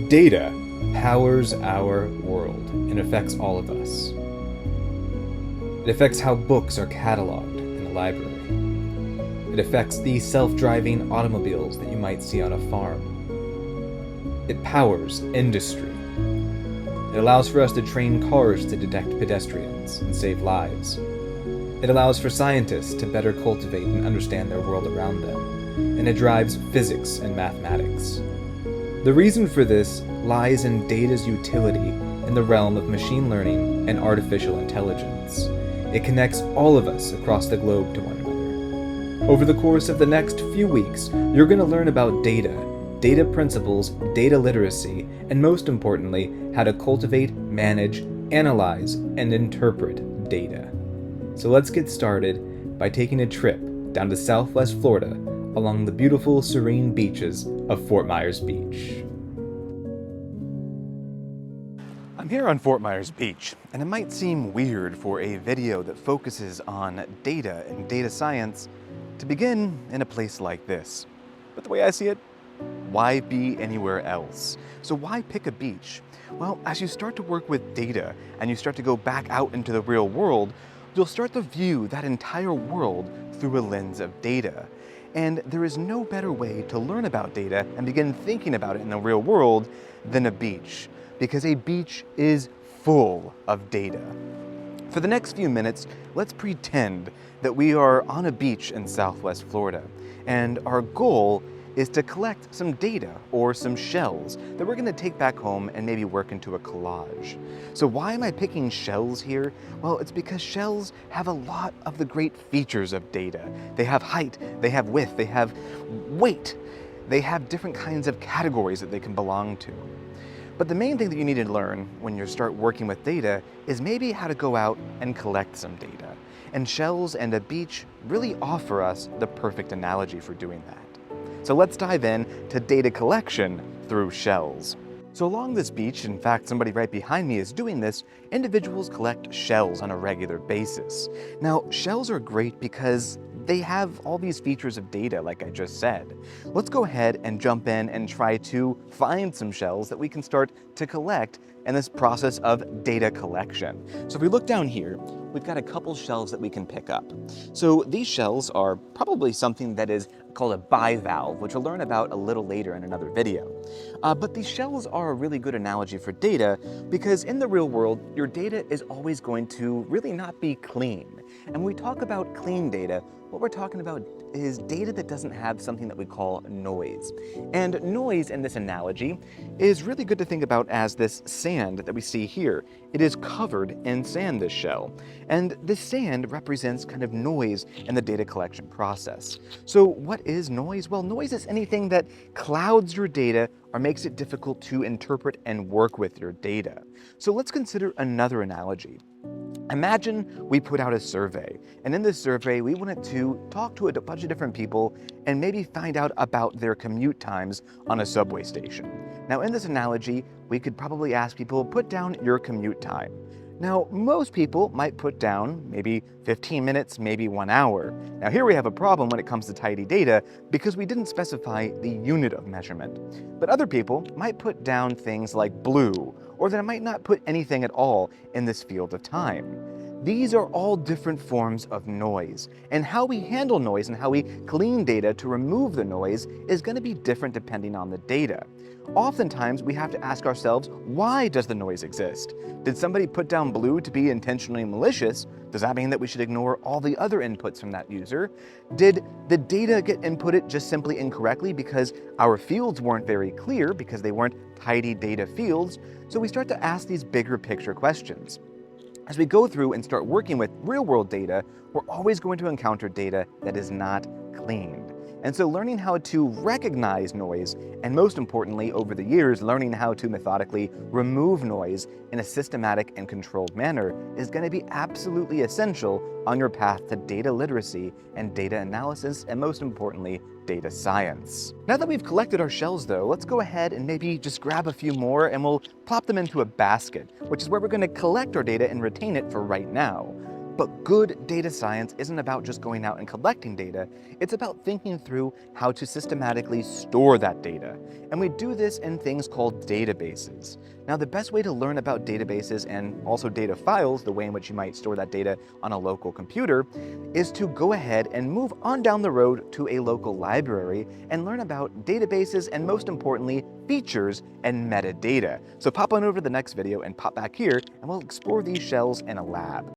Data powers our world and affects all of us. It affects how books are cataloged in the library. It affects the self-driving automobiles that you might see on a farm. It powers industry. It allows for us to train cars to detect pedestrians and save lives. It allows for scientists to better cultivate and understand their world around them, and it drives physics and mathematics. The reason for this lies in data's utility in the realm of machine learning and artificial intelligence. It connects all of us across the globe to one another. Over the course of the next few weeks, you're going to learn about data principles, data literacy, and most importantly, how to cultivate, manage, analyze, and interpret data. So let's get started by taking a trip down to Southwest Florida along the beautiful, serene beaches of Fort Myers Beach. I'm here on Fort Myers Beach, and it might seem weird for a video that focuses on data and data science to begin in a place like this. But the way I see it, why be anywhere else? So why pick a beach? Well, as you start to work with data and you start to go back out into the real world, you'll start to view that entire world through a lens of data. And there is no better way to learn about data and begin thinking about it in the real world than a beach, because a beach is full of data. For the next few minutes, let's pretend that we are on a beach in Southwest Florida, and our goal is to collect some data or some shells that we're going to take back home and maybe work into a collage. So why am I picking shells here? Well, it's because shells have a lot of the great features of data. They have height, they have width, they have weight, they have different kinds of categories that they can belong to. But the main thing that you need to learn when you start working with data is maybe how to go out and collect some data. And shells and a beach really offer us the perfect analogy for doing that. So let's dive in to data collection through shells. So along this beach, in fact, somebody right behind me is doing this, individuals collect shells on a regular basis. Now, shells are great because they have all these features of data, like I just said. Let's go ahead and jump in and try to find some shells that we can start to collect in this process of data collection. So if we look down here, we've got a couple shells that we can pick up. So these shells are probably something that is called a bivalve, which we'll learn about a little later in another video. But these shells are a really good analogy for data because in the real world, your data is always going to really not be clean. And when we talk about clean data, what we're talking about is data that doesn't have something that we call noise. And noise in this analogy is really good to think about as this sand that we see here. It is covered in sand, this shell. And this sand represents kind of noise in the data collection process. So what is noise? Well, noise is anything that clouds your data or makes it difficult to interpret and work with your data. So let's consider another analogy. Imagine we put out a survey, and in this survey, we wanted to talk to a bunch of different people and maybe find out about their commute times on a subway station. Now, in this analogy, we could probably ask people, put down your commute time. Now, most people might put down maybe 15 minutes, maybe 1 hour. Now, here we have a problem when it comes to tidy data because we didn't specify the unit of measurement. But other people might put down things like blue, or they might not put anything at all in this field of time. These are all different forms of noise, and how we handle noise and how we clean data to remove the noise is going to be different depending on the data. Oftentimes, we have to ask ourselves, why does the noise exist? Did somebody put down blue to be intentionally malicious? Does that mean that we should ignore all the other inputs from that user? Did the data get inputted just simply incorrectly because our fields weren't very clear, because they weren't tidy data fields? So we start to ask these bigger picture questions. As we go through and start working with real-world data, we're always going to encounter data that is not cleaned. And so learning how to recognize noise, and most importantly, over the years, learning how to methodically remove noise in a systematic and controlled manner is going to be absolutely essential on your path to data literacy and data analysis, and most importantly, data science. Now that we've collected our shells though, let's go ahead and maybe just grab a few more and we'll plop them into a basket, which is where we're going to collect our data and retain it for right now. But good data science isn't about just going out and collecting data, it's about thinking through how to systematically store that data. And we do this in things called databases. Now, the best way to learn about databases and also data files, the way in which you might store that data on a local computer, is to go ahead and move on down the road to a local library and learn about databases and, most importantly, features and metadata. So pop on over to the next video and pop back here and we'll explore these shells in a lab.